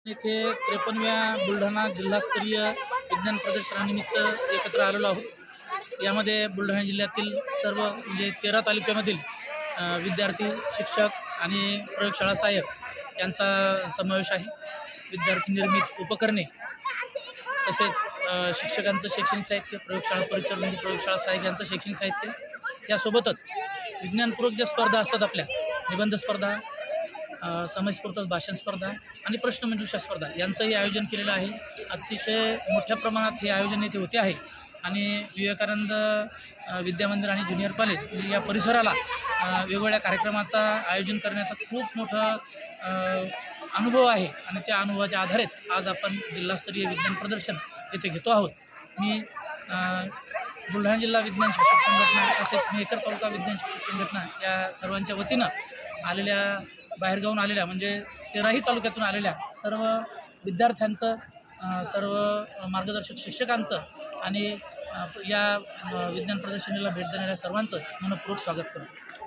येथे 53व्या बुलढाणा जिल्हास्तरीय विज्ञान प्रदर्शनानिमित्त एकत्र आलेलो आहोत। यामध्ये बुलढाणा जिल्ह्यातील सर्व म्हणजे 13 तालुक्यामधील विद्यार्थी, शिक्षक आणि प्रयोगशाळा सहाय्यक यांचा समावेश आहे। विद्यार्थी निर्मित उपकरणे तसेच शिक्षकांचं शैक्षणिक साहित्य, प्रयोगशाळा परिचर म्हणजे प्रयोगशाळा सहाय्यक यांचं शैक्षणिक साहित्य, यासोबतच विज्ञानपूरक ज्या स्पर्धा असतात आपल्या निबंध स्पर्धा, समयस्फूर्त भाषण स्पर्धा आणि प्रश्नमंजुषा स्पर्धा यांचंही आयोजन केलेलं आहे। अतिशय मोठ्या प्रमाणात हे आयोजन येथे होते आहे आणि विवेकानंद विद्यामंदिर आणि ज्युनियर कॉलेज म्हणजे या परिसराला वेगवेगळ्या कार्यक्रमाचं आयोजन करण्याचा खूप मोठा अनुभव आहे आणि त्या अनुभवाच्या आधारेच आज आपण जिल्हास्तरीय विज्ञान प्रदर्शन येथे घेतो आहोत। मी बुलढाणा जिल्हा विज्ञान शिक्षक संघटना तसेच मेहकर तालुका विज्ञान शिक्षक संघटना या सर्वांच्या वतीनं आलेल्या बाहेरगावून आलेल्या म्हणजे 13ही तालुक्यातून आलेल्या सर्व विद्यार्थ्यांचं, सर्व मार्गदर्शक शिक्षकांचं आणि या विज्ञान प्रदर्शनीला भेट देणाऱ्या सर्वांचं मनःपूर्वक स्वागत करतो।